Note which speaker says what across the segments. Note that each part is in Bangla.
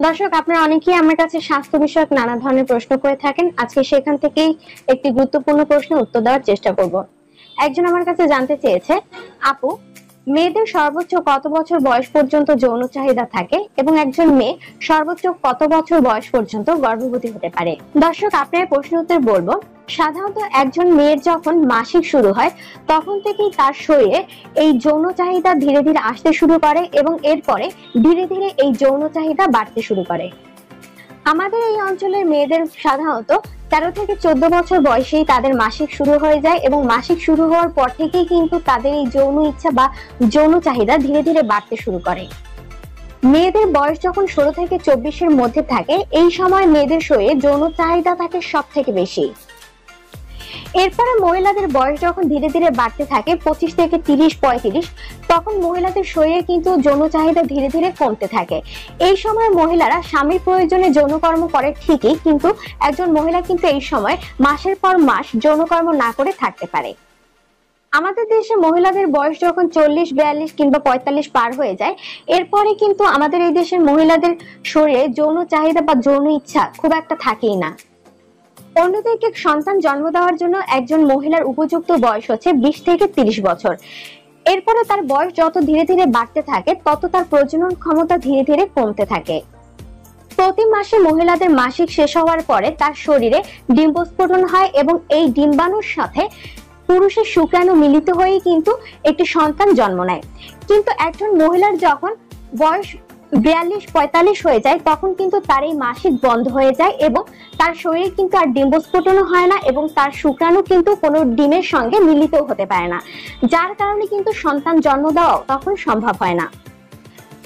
Speaker 1: দর্শক, আপনারা অনেকেই আমার কাছে স্বাস্থ্য বিষয়ক নানা ধরনের প্রশ্ন করে থাকেন। আজকে সেখান থেকেই একটি গুরুত্বপূর্ণ প্রশ্নের উত্তর দেওয়ার চেষ্টা করব। একজন আমার কাছে জানতে চেয়েছে, আপু, মেয়েদের সর্বোচ্চ কত বছর বয়স পর্যন্ত যৌন চাহিদা থাকে এবং একজন মেয়ে সর্বোচ্চ কত বছর বয়স পর্যন্ত গর্ভবতী হতে পারে? দর্শক, আপনার প্রশ্ন উত্তর বলবো। সাধারণত একজন মেয়ের যখন মাসিক শুরু হয় তখন থেকেই তার শরীরে এই যৌন চাহিদা ধীরে ধীরে আসতে শুরু করে এবং এরপরে ধীরে ধীরে এই যৌন চাহিদা বাড়তে শুরু করে। আমাদের এই অঞ্চলের মেয়েদের সাধারণত 13 থেকে 14 বছর বয়সেই তাদের মাসিক শুরু হয়ে যায় এবং মাসিক শুরু হওয়ার পর থেকেই কিন্তু তাদের এই যৌন ইচ্ছা বা যৌন চাহিদা ধীরে ধীরে বাড়তে শুরু করে। মেয়েদের বয়স যখন 16 থেকে 24-এর মধ্যে থাকে, এই সময় মেয়েদের শরীরে যৌন চাহিদা থাকে সব থেকে বেশি। এরপরে মহিলাদের বয়স যখন ধীরে ধীরে বাড়তে থাকে 25 থেকে 30-35, তখন মহিলাদের শরীরে কিন্তু যৌন চাহিদা ধীরে ধীরে কমতে থাকে। এই সময় মহিলারা স্বামীর প্রয়োজনে যৌনকর্ম করে ঠিকই, কিন্তু একজন মহিলা কিন্তু এই সময় মাসের পর মাস যৌনকর্ম না করে থাকতে পারে। আমাদের দেশে মহিলাদের বয়স যখন 40, 42 কিংবা 45 পার হয়ে যায়, এরপরে কিন্তু আমাদের এই দেশের মহিলাদের শরীরে যৌন চাহিদা বা যৌন ইচ্ছা খুব একটা থাকেই না। অন্যদিকে সন্তান জন্ম দেওয়ার জন্য একজন মহিলার উপযুক্ত বয়স হচ্ছে 20 থেকে 30 বছর। এরপরে তার বয়স যত ধীরে ধীরে বাড়তে থাকে তত তার প্রজনন ক্ষমতা ধীরে ধীরে কমতে থাকে। প্রতি মাসে মহিলাদের মাসিক শেষ হওয়ার পরে তার শরীরে ডিম্বস্ফোটন হয় এবং এই ডিম্বাণুর সাথে পুরুষের শুক্রাণু মিলিত হয়ে কিন্তু একটি সন্তান জন্ম নেয়। কিন্তু একজন মহিলার যখন বয়স 42-45 হয়ে যায় তখন কিন্তু তার এই মাসিক বন্ধ হয়ে যায় এবং তার শরীরে কিন্তু আর ডিম্বস্ফোটনও হয় না এবং তার শুক্রাণু কিন্তু কোনো ডিমের সঙ্গে মিলিত হতে পারে না, যার কারণে কিন্তু সন্তান জন্ম দেওয়াও তখন সম্ভব হয় না।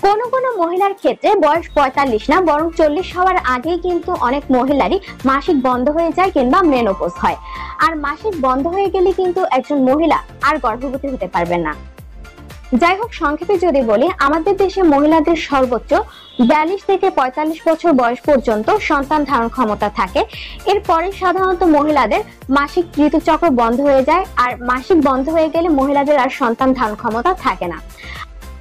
Speaker 1: কোন কোন মহিলার ক্ষেত্রে বয়স 45 না বরং 40 হওয়ার আগেই কিন্তু অনেক মহিলারই মাসিক বন্ধ হয়ে যায় কিংবা মেনোপজ হয়। আর মাসিক বন্ধ হয়ে গেলে কিন্তু একজন মহিলা আর গর্ভবতী হতে পারবেন না। যাই হোক, সংক্ষেপে যদি বলি, আমাদের দেশে মহিলাদের সর্বোচ্চ 42 থেকে 45 বছর বয়স পর্যন্ত সন্তান ধারণ ক্ষমতা থাকে। এরপরে সাধারণত মহিলাদের মাসিক ঋতুচক্র বন্ধ হয়ে যায়, আর মাসিক বন্ধ হয়ে গেলে মহিলাদের আর সন্তান ধারণ ক্ষমতা থাকে না।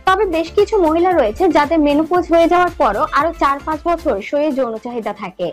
Speaker 1: তবে বেশ কিছু মহিলা রয়েছে যাদের মেনোপজ হয়ে যাওয়ার পরও আরো 4-5 বছর শরীরে যৌন চাহিদা থাকে।